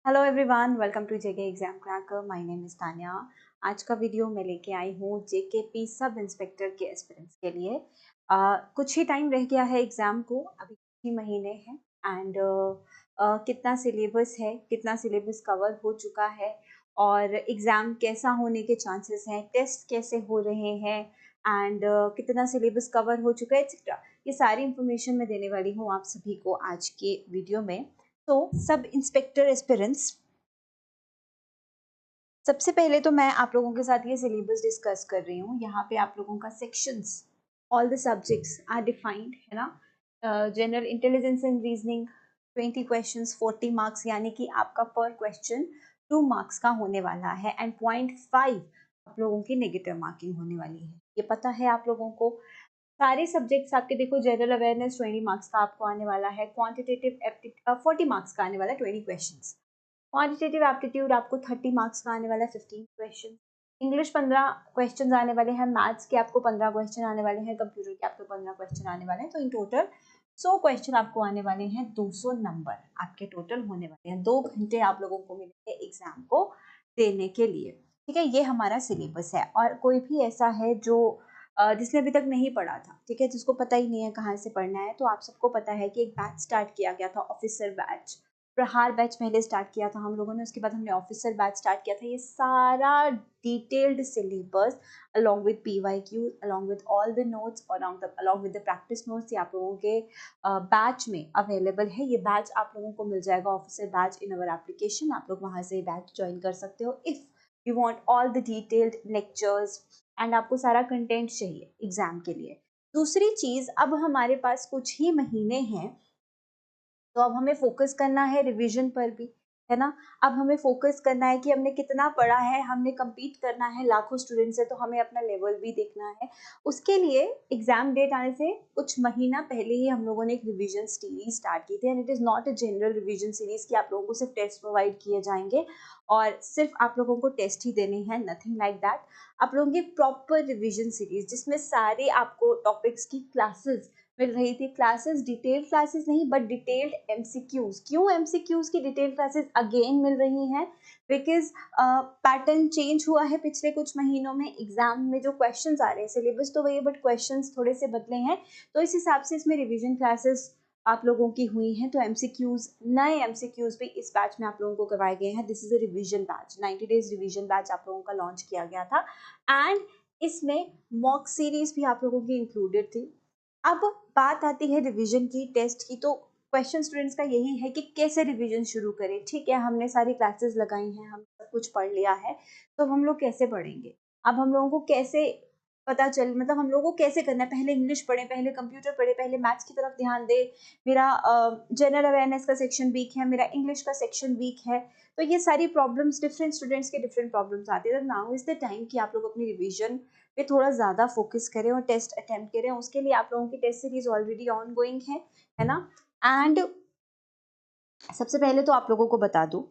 Hello everyone, welcome to JK exam cracker. My name is Tanya. आज का video मैं लेके आई हूँ जेकेपी सब इंस्पेक्टर के एस्पिरेंट्स के लिए। कुछ ही टाइम रह गया है एग्ज़ाम को, अभी कुछ ही महीने हैं। एंड कितना सिलेबस है, कितना सिलेबस कवर हो चुका है और एग्ज़ाम कैसा होने के चांसेस हैं, टेस्ट कैसे हो रहे हैं एंड कितना सिलेबस कवर हो चुका है एक्सेट्रा, ये सारी इंफॉर्मेशन मैं देने वाली हूँ आप सभी को आज के वीडियो में। तो सब इंस्पेक्टर एस्पिरेंट्स, सबसे पहले तो मैं आप लोगों के साथ ये सिलेबस डिस्कस कर रही हूँ। यहाँ पे आप लोगों का sections, all the subjects are defined है ना। General intelligence and reasoning 20 questions 40 marks, यानी कि आपका पर क्वेश्चन 2 मार्क्स का होने वाला है एंड 0.5 आप लोगों की नेगेटिव मार्किंग होने वाली है। ये पता है आप लोगों को। सारे सब्जेक्ट्स आपके देखो, जनरल अवेयरनेस 20 मार्क्स का आपको आने वाला है, क्वांटिटेटिव 40 मार्क्स का आने वाला है 20 क्वेश्चंस, क्वांटिटेटिव एप्टीट्यूड आपको 30 मार्क्स का आने वाला है 15 क्वेश्चन, इंग्लिश 15 क्वेश्चन आने वाले हैं, मैथ्स के आपको 15 क्वेश्चन आने वाले हैं, कंप्यूटर के आपको 15 क्वेश्चन आने वाले हैं। तो इन टोटल 100 क्वेश्चन आपको आने वाले हैं, 200 नंबर आपके टोटल होने वाले हैं। 2 घंटे आप लोगों को मिलेंगे एग्जाम को देने के लिए। ठीक है, ये हमारा सिलेबस है। और कोई भी ऐसा है जो जिसने अभी तक नहीं पढ़ा था, ठीक है, जिसको पता ही नहीं है कहाँ से पढ़ना है, तो आप सबको पता है कि एक बैच स्टार्ट किया गया था, ऑफिसर बैच। प्रहार बैच पहले स्टार्ट किया था हम लोगों ने, उसके बाद हमने ऑफिसर बैच स्टार्ट किया था। ये सारा detailed syllabus along with PYQ, along with all the notes और along with the practice notes, ये आप लोगों के बैच में अवेलेबल है। ये बैच आप लोगों को मिल जाएगा, officer batch in our application. आप लोग वहाँ से बैच ज्वाइन कर सकते हो if you want all the detailed lectures and आपको सारा कंटेंट चाहिए एग्जाम के लिए। दूसरी चीज़, अब हमारे पास कुछ ही महीने हैं, तो अब हमें फोकस करना है रिवीजन पर भी, है ना। अब हमें फोकस करना है कि हमने कितना पढ़ा है, हमने compete करना है लाखों स्टूडेंट से, तो हमें अपना लेवल भी देखना है। उसके लिए एग्जाम डेट आने से कुछ महीना पहले ही हम लोगों ने एक रिवीजन सीरीज स्टार्ट की थी। And it is not a general revision series कि आप लोगों को सिर्फ टेस्ट प्रोवाइड किए जाएंगे और सिर्फ आप लोगों को टेस्ट ही देने हैं, नथिंग लाइक दैट। आप लोगों की प्रॉपर रिवीजन सीरीज जिसमें सारे आपको टॉपिक्स की क्लासेस मिल रही थी। क्लासेस डिटेल्ड क्लासेस नहीं, बट डिटेल्ड MCQs। क्यों MCQs की डिटेल्ड क्लासेस अगेन मिल रही हैं? बिकॉज पैटर्न चेंज हुआ है पिछले कुछ महीनों में। एग्जाम में जो क्वेश्चंस आ रहे हैं, सिलेबस तो वही है बट क्वेश्चंस थोड़े से बदले हैं, तो इस हिसाब से इसमें रिविजन क्लासेस आप लोगों की हुई हैं। तो MCQs, नए MCQs भी इस बैच में आप लोगों को करवाए गए हैं। This is a revision batch, 90 days revision batch आप लोगों का लॉन्च किया गया था एंड इसमें मॉक सीरीज भी आप लोगों की इंक्लूडेड थी। अब बात आती है रिवीजन की, टेस्ट की। तो क्वेश्चन स्टूडेंट्स का यही है कि कैसे रिवीजन शुरू करें। ठीक है, हमने सारी क्लासेस लगाई हैं, हम सब कुछ पढ़ लिया है, तो हम लोग कैसे पढ़ेंगे? अब हम लोगों को कैसे पता चल, मतलब हम लोगों को कैसे करना है? पहले इंग्लिश पढ़े, पहले कंप्यूटर पढ़े, पहले मैथ्स की तरफ ध्यान दे। मेरा जनरल अवेयरनेस का सेक्शन वीक है, मेरा इंग्लिश का सेक्शन वीक है। तो ये सारी प्रॉब्लम्स, डिफरेंट स्टूडेंट्स के डिफरेंट प्रॉब्लम्स आती है। तो नाउ इज द टाइम कि आप लोग अपनी रिवीजन पे थोड़ा ज़्यादा फोकस करें और टेस्ट अटेम्प्ट करें। उसके लिए आप लोगों की test series already on going है ना। एंड सबसे पहले तो आप लोगों को बता दूं,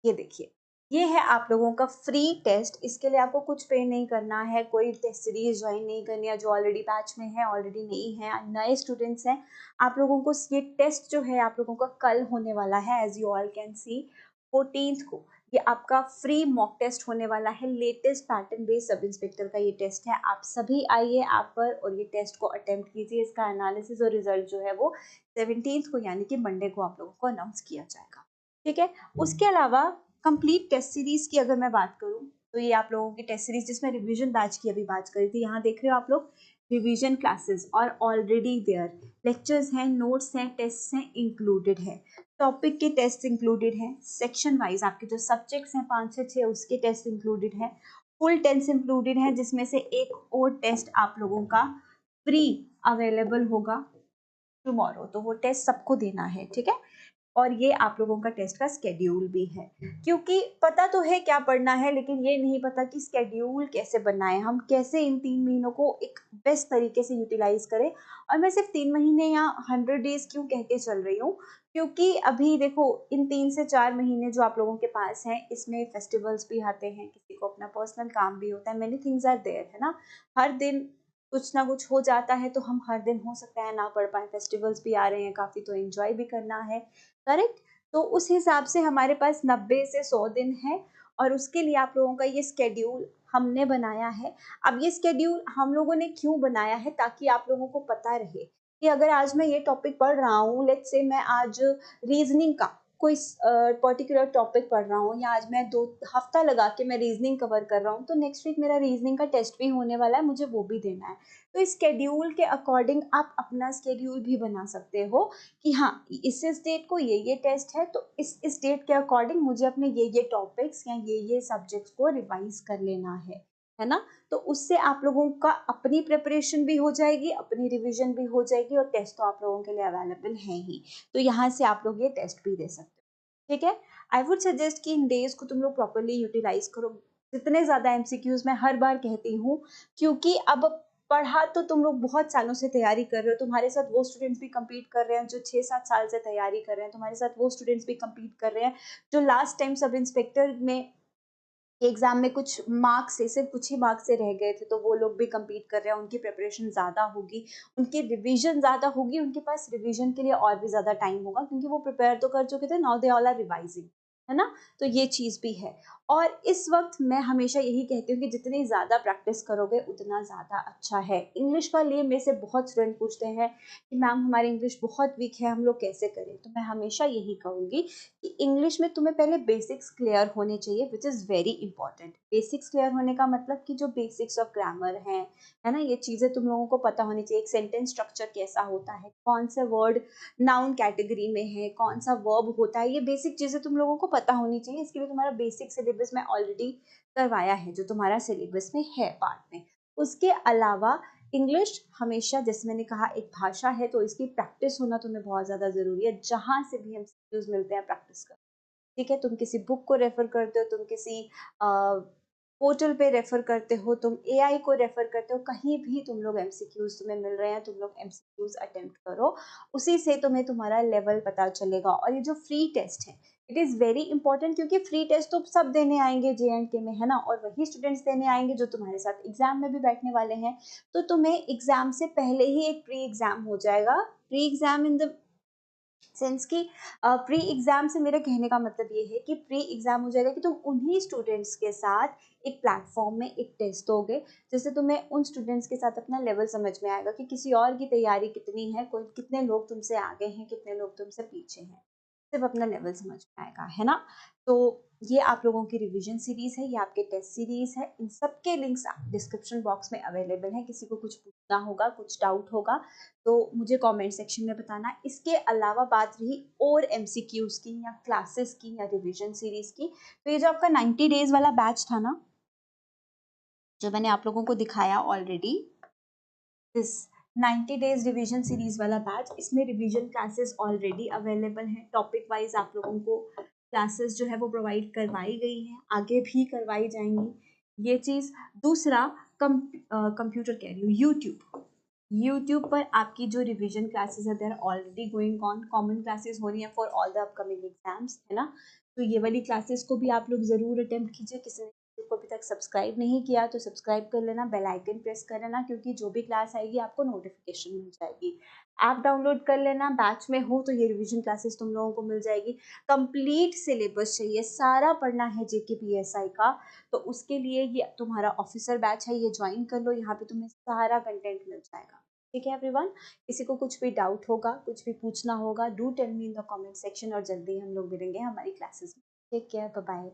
ये देखिए, ये है आप लोगों का फ्री टेस्ट। इसके लिए आपको कुछ पे नहीं करना है, कोई टेस्ट सीरीज ज्वाइन नहीं करनी है। जो ऑलरेडी बैच में है, ऑलरेडी नहीं है, नए स्टूडेंट्स हैं, आप लोगों को ये टेस्ट जो है आप लोगों का कल होने वाला है। As you all can see, 14th को ये आपका फ्री मॉक टेस्ट होने वाला है। Latest pattern based sub inspector का ये टेस्ट है। आप सभी आइए ऐप पर और ये टेस्ट को अटेम्प्ट कीजिए। इसका एनालिसिस और रिजल्ट जो है वो 17th को, यानी कि मंडे को आप लोगों को अनाउंस किया जाएगा। ठीक है, उसके अलावा कंप्लीट टेस्ट सीरीज की अगर मैं बात करूं, तो ये आप लोगों की टेस्ट सीरीज जिसमें रिवीजन बैच की अभी बात करी थी, यहाँ देख रहे हो आप लोग रिवीजन क्लासेस और ऑलरेडी देयर लेक्चर्स हैं, नोट्स हैं, टेस्ट हैं, इंक्लूडेड है। टॉपिक के टेस्ट इंक्लूडेड हैं, सेक्शन वाइज आपके जो सब्जेक्ट्स हैं 5 से 6 उसके टेस्ट इंक्लूडेड हैं, फुल टेस्ट इंक्लूडेड है, जिसमें से एक और टेस्ट आप लोगों का फ्री अवेलेबल होगा टुमारो। तो वो टेस्ट सबको देना है, ठीक है। और ये आप लोगों का टेस्ट का स्केड्यूल भी है, क्योंकि पता तो है क्या पढ़ना है, लेकिन ये नहीं पता कि स्केड्यूल कैसे बनाएं, हम कैसे इन 3 महीनों को एक बेस्ट तरीके से यूटिलाइज करें। और मैं सिर्फ 3 महीने या 100 डेज क्यों कह के चल रही हूँ, क्योंकि अभी देखो इन 3 से 4 महीने जो आप लोगों के पास हैं, इसमें फेस्टिवल्स भी आते हैं, किसी को अपना पर्सनल काम भी होता है, मेनी थिंग्स आर देयर, है ना। हर दिन कुछ ना कुछ हो जाता है, तो हम हर दिन हो सकता है ना पढ़ पाए। फेस्टिवल्स भी आ रहे हैं काफ़ी, तो एंजॉय भी करना है, करेक्ट। तो उस हिसाब से हमारे पास 90 से 100 दिन है और उसके लिए आप लोगों का ये स्केड्यूल हमने बनाया है। अब ये स्केड्यूल हम लोगों ने क्यों बनाया है, ताकि आप लोगों को पता रहे कि अगर आज मैं ये टॉपिक पढ़ रहा हूँ, लेट्स से मैं आज रीजनिंग का कोई पर्टिकुलर टॉपिक पढ़ रहा हूँ, या आज मैं 2 हफ्ता लगा के मैं रीजनिंग कवर कर रहा हूँ, तो नेक्स्ट वीक मेरा रीजनिंग का टेस्ट भी होने वाला है, मुझे वो भी देना है। तो इस स्केड्यूल के अकॉर्डिंग आप अपना स्केड्यूल भी बना सकते हो कि हाँ, इस डेट को ये टेस्ट है, तो इस डेट के अकॉर्डिंग मुझे अपने ये टॉपिक्स या ये सब्जेक्ट्स को रिवाइज कर लेना है ना। तो उससे आप लोगों का अपनी प्रिपरेशन भी हो जाएगी, अपनी रिवीजन भी हो जाएगी, और टेस्ट तो आप लोगों के लिए अवेलेबल है ही, तो यहाँ से आप लोग ये टेस्ट भी दे सकते हो। ठीक है, आई वुड सजेस्ट कि इन डेज को तुम लोग प्रॉपरली यूटिलाइज करो, जितने ज़्यादा एमसीक्यूज मैं हर बार कहती हूँ, क्योंकि अब पढ़ा तो तुम लोग बहुत सालों से तैयारी कर रहे हो, तुम्हारे साथ वो स्टूडेंट्स भी compete कर रहे हैं जो 6-7 साल से तैयारी कर रहे हैं, तुम्हारे साथ वो स्टूडेंट्स भी compete कर रहे हैं जो लास्ट टाइम सब इंस्पेक्टर में एग्जाम में कुछ मार्क्स से, सिर्फ कुछ ही मार्क्स से रह गए थे, तो वो लोग भी compete कर रहे हैं, उनकी प्रिपरेशन ज़्यादा होगी, उनकी रिवीजन ज़्यादा होगी, उनके पास रिवीजन के लिए और भी ज़्यादा टाइम होगा, क्योंकि वो प्रिपेयर तो कर चुके थे, now they all are revising, है ना। तो ये चीज़ भी है। और इस वक्त मैं हमेशा यही कहती हूँ कि जितनी ज़्यादा प्रैक्टिस करोगे उतना ज़्यादा अच्छा है। इंग्लिश का लिए मेरे से बहुत स्टूडेंट पूछते हैं कि मैम हमारी इंग्लिश बहुत वीक है, हम लोग कैसे करें। तो मैं हमेशा यही कहूँगी कि इंग्लिश में तुम्हें पहले बेसिक्स क्लियर होने चाहिए, which is very important. Basics clear होने का मतलब कि जो बेसिक्स ऑफ ग्रामर है ना, ये चीज़ें तुम लोगों को पता होनी चाहिए। एक सेंटेंस स्ट्रक्चर कैसा होता है, कौन से वर्ड नाउन कैटेगरी में है, कौन सा वर्ब होता है, ये बेसिक चीज़ें तुम लोगों को पता होनी चाहिए। इसके लिए तुम्हारा बेसिक सिलेबस में ऑलरेडी करवाया है, जो तुम्हारा सिलेबस में है पार्ट में। उसके अलावा इंग्लिश हमेशा, जैसे मैंने कहा, एक भाषा है, तो इसकी प्रैक्टिस होना तुम्हें बहुत ज़्यादा ज़रूरी है। जहाँ से भी हम स्किल्स मिलते हैं प्रैक्टिस करो। ठीक है, तुम किसी बुक को रेफर करते हो, तुम किसी पोर्टल पे रेफर करते हो, तुम एआई को रेफर करते हो, कहीं भी तुम लोग एमसीक्यूज तुम्हें मिल रहे हैं, तुम लोग एमसीक्यूज अटेम्प्ट करो, उसी से तुम्हें तुम्हारा लेवल पता चलेगा। और ये जो फ्री टेस्ट है, इट इज़ वेरी इंपॉर्टेंट, क्योंकि फ्री टेस्ट तो सब देने आएंगे JNK में, है ना, और वही स्टूडेंट्स देने आएंगे जो तुम्हारे साथ एग्जाम में भी बैठने वाले हैं। तो तुम्हें एग्जाम से पहले ही एक प्री एग्जाम हो जाएगा। Pre exam in the sense कि प्री एग्जाम से मेरे कहने का मतलब ये है कि प्री एग्जाम हो जाएगा कि तुम उन्हीं स्टूडेंट्स के साथ एक प्लेटफॉर्म में एक टेस्ट दोगे, जिससे तुम्हें उन स्टूडेंट्स के साथ अपना लेवल समझ में आएगा कि किसी और की तैयारी कितनी है, कोई कितने लोग तुमसे आगे हैं, कितने लोग तुमसे पीछे हैं, सिर्फ अपना लेवल समझ में आएगा, है ना। तो ये आप लोगों की रिवीजन सीरीज है, ये आपके टेस्ट सीरीज है, इन सब के लिंक्स डिस्क्रिप्शन बॉक्स में अवेलेबल हैं। किसी को कुछ पूछना होगा, कुछ डाउट होगा, तो मुझे कमेंट सेक्शन में बताना। इसके अलावा बात रही और एमसीक्यूज की या क्लासेस की या रिवीजन सीरीज की, तो ये जो आपका 90 डेज वाला बैच था ना, जो मैंने आप लोगों को दिखाया already, this 90 days revision series वाला बैच, इसमें रिवीजन क्लासेस ऑलरेडी अवेलेबल हैं। टॉपिक वाइज आप लोगों को क्लासेस जो है वो प्रोवाइड करवाई गई हैं, आगे भी करवाई जाएंगी, ये चीज़। दूसरा, कंप्यूटर कह रही हूँ, यूट्यूब पर आपकी जो रिवीजन क्लासेस है, they are already going on. Common classes हो रही हैं for all the upcoming exams, है ना। तो ये वाली क्लासेस को भी आप लोग ज़रूर अटेम्प्ट कीजिए। किसी ने को अभी तक सब्सक्राइब नहीं किया तो सब्सक्राइब कर लेना, बेल आइकन प्रेस कर लेना, क्योंकि जो भी क्लास आएगी आपको नोटिफिकेशन मिल जाएगी। ऐप डाउनलोड कर लेना, बैच में हो तो ये रिवीजन क्लासेस तुम लोगों को मिल जाएगी। कंप्लीट सिलेबस चाहिए, सारा पढ़ना है JKPSI का, तो उसके लिए ये तुम्हारा ऑफिसर बैच है, ये ज्वाइन कर लो। यहाँ पे तुम्हें सारा कंटेंट मिल जाएगा। ठीक है एवरीवन, किसी को कुछ भी डाउट होगा, कुछ भी पूछना होगा, do tell me in the comment section, और जल्दी हम लोग मिलेंगे हमारी क्लासेस में। Take care, bye bye.